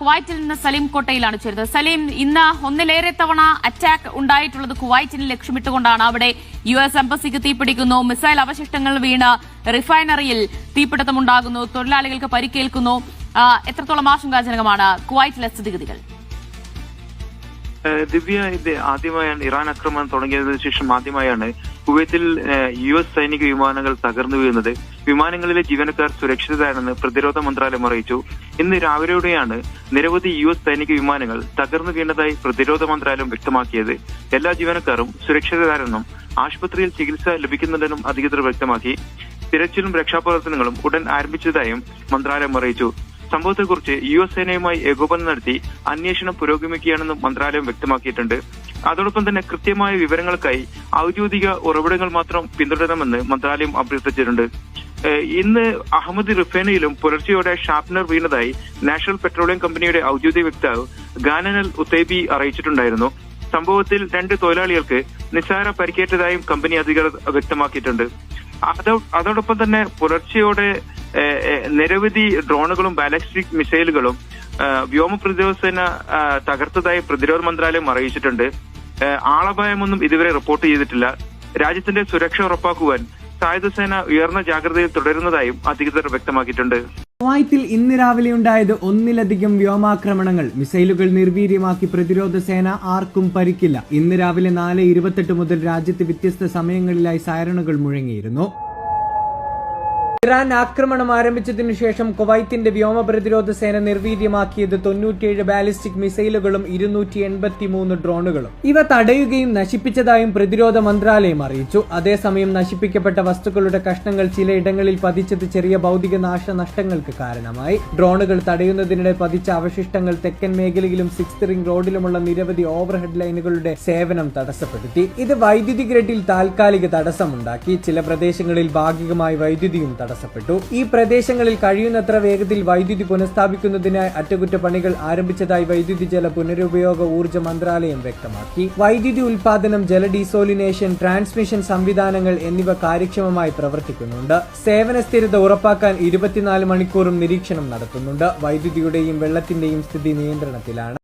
കുവൈറ്റിൽ നിന്ന് സലീം കോട്ടയിലാണ് ചേരുന്നത്. സലീം, ഇന്ന് ഒന്നിലേറെ തവണ അറ്റാക്ക് ഉണ്ടായിട്ടുള്ളത് കുവൈറ്റിനെ ലക്ഷ്യമിട്ടുകൊണ്ടാണ്. അവിടെ US എംബസിക്ക് തീപിടിക്കുന്നു, മിസൈൽ അവശിഷ്ടങ്ങൾ വീണ് റിഫൈനറിയിൽ തീപിടുത്തമുണ്ടാകുന്നു, തൊഴിലാളികൾക്ക് പരിക്കേൽക്കുന്നു. എത്രത്തോളം ആശങ്കാജനകമാണ് കുവൈറ്റിലെ സ്ഥിതിഗതികൾ? ദിവ്യ, ഇത് ആദ്യമായാണ് ഇറാൻ ആക്രമണം തുടങ്ങിയതിനു ശേഷം ആദ്യമായാണ് കുവൈത്തിൽ US സൈനിക വിമാനങ്ങൾ തകർന്നു വീഴുന്നത്. വിമാനങ്ങളിലെ ജീവനക്കാർ സുരക്ഷിതരാണെന്ന് പ്രതിരോധ മന്ത്രാലയം അറിയിച്ചു. ഇന്ന് രാവിലെയോടെയാണ് നിരവധി US സൈനിക വിമാനങ്ങൾ തകർന്നു വീണതായി പ്രതിരോധ മന്ത്രാലയം വ്യക്തമാക്കിയത്. എല്ലാ ജീവനക്കാരും സുരക്ഷിതരാണെന്നും ആശുപത്രിയിൽ ചികിത്സ ലഭിക്കുന്നുണ്ടെന്നും അധികൃതർ വ്യക്തമാക്കി. തിരച്ചിലും രക്ഷാപ്രവർത്തനങ്ങളും ഉടൻ ആരംഭിച്ചതായും മന്ത്രാലയം അറിയിച്ചു. സംഭവത്തെക്കുറിച്ച് US സേനയുമായി ഏകോപനം നടത്തി അന്വേഷണം പുരോഗമിക്കുകയാണെന്നും മന്ത്രാലയം വ്യക്തമാക്കിയിട്ടുണ്ട്. അതോടൊപ്പം തന്നെ കൃത്യമായ വിവരങ്ങൾക്കായി ഔദ്യോഗിക ഉറവിടങ്ങൾ മാത്രം പിന്തുടരണമെന്ന് മന്ത്രാലയം അഭ്യർത്ഥിച്ചിട്ടുണ്ട്. ഇന്ന് അഹമ്മദ് റിഫൈനയിലും പുലർച്ചെയോടെ ഷാർപ്നർ വീണതായി നാഷണൽ പെട്രോളിയം കമ്പനിയുടെ ഔദ്യോഗിക വക്താവ് ഗാനനൽ ഉത്തൈബി അറിയിച്ചിട്ടുണ്ടായിരുന്നു. സംഭവത്തിൽ 2 തൊഴിലാളികൾക്ക് നിസ്സാര പരിക്കേറ്റതായും കമ്പനി അധികൃതർ വ്യക്തമാക്കിയിട്ടുണ്ട്. അതോടൊപ്പം തന്നെ പുലർച്ചെയോടെ നിരവധി ഡ്രോണുകളും ബാലിസ്റ്റിക് മിസൈലുകളും വ്യോമ പ്രതിരോധ സേന തകർത്തതായി പ്രതിരോധ മന്ത്രാലയം അറിയിച്ചിട്ടുണ്ട്. ആളപായമൊന്നും ഇതുവരെ റിപ്പോർട്ട് ചെയ്തിട്ടില്ല. രാജ്യത്തിന്റെ സുരക്ഷ ഉറപ്പാക്കുവാൻ സായുധ സേന ഉയർന്ന ജാഗ്രതയിൽ തുടരുന്നതായും അധികൃതർ വ്യക്തമാക്കിയിട്ടുണ്ട്. കുവൈത്തിൽ ഇന്ന് രാവിലെയുണ്ടായത് ഒന്നിലധികം വ്യോമാക്രമണങ്ങൾ. മിസൈലുകൾ നിർവീര്യമാക്കി പ്രതിരോധ സേന, ആർക്കും പരിക്കില്ല. ഇന്ന് രാവിലെ 4:28 മുതൽ രാജ്യത്ത് വ്യത്യസ്ത സമയങ്ങളിലായി സൈറണുകൾ മുഴങ്ങിയിരുന്നു. ഇറാൻ ആക്രമണം ആരംഭിച്ചതിനു ശേഷം കുവൈത്തിന്റെ വ്യോമ പ്രതിരോധ സേന നിർവീര്യമാക്കിയത് 97 ബാലിസ്റ്റിക് മിസൈലുകളും 283 ഡ്രോണുകളും. ഇവ തടയുകയും നശിപ്പിച്ചതായും പ്രതിരോധ മന്ത്രാലയം അറിയിച്ചു. അതേസമയം നശിപ്പിക്കപ്പെട്ട വസ്തുക്കളുടെ കഷ്ണങ്ങൾ ചിലയിടങ്ങളിൽ പതിച്ചത് ചെറിയ ഭൗതിക നാശനഷ്ടങ്ങൾക്ക് കാരണമായി. ഡ്രോണുകൾ തടയുന്നതിനിടെ പതിച്ച അവശിഷ്ടങ്ങൾ തെക്കൻ മേഖലയിലും 6th റിംഗ് റോഡിലുമുള്ള നിരവധി ഓവർഹെഡ് ലൈനുകളുടെ സേവനം തടസ്സപ്പെടുത്തി. ഇത് വൈദ്യുതി ഗ്രിഡിൽ താൽക്കാലിക തടസ്സമുണ്ടാക്കി. ചില പ്രദേശങ്ങളിൽ ഭാഗികമായി വൈദ്യുതിയും തടസ്സപ്പെട്ടു. ഈ പ്രദേശങ്ങളിൽ കഴിയുന്നത്ര വേഗത്തിൽ വൈദ്യുതി പുനഃസ്ഥാപിക്കുന്നതിനായി അറ്റകുറ്റപ്പണികൾ ആരംഭിച്ചതായി വൈദ്യുതി ജല പുനരുപയോഗ ഊർജ്ജ മന്ത്രാലയം വ്യക്തമാക്കി. വൈദ്യുതി ഉൽപാദനം, ജല ഡീസോലിനേഷൻ, ട്രാൻസ്മിഷൻ സംവിധാനങ്ങൾ എന്നിവ കാര്യക്ഷമമായി പ്രവർത്തിക്കുന്നുണ്ട്. സേവന സ്ഥിരത ഉറപ്പാക്കാൻ 24 മണിക്കൂറും നിരീക്ഷണം നടത്തുന്നുണ്ട്. വൈദ്യുതിയുടെയും വെള്ളത്തിന്റെയും സ്ഥിതി നിയന്ത്രണത്തിലാണ്.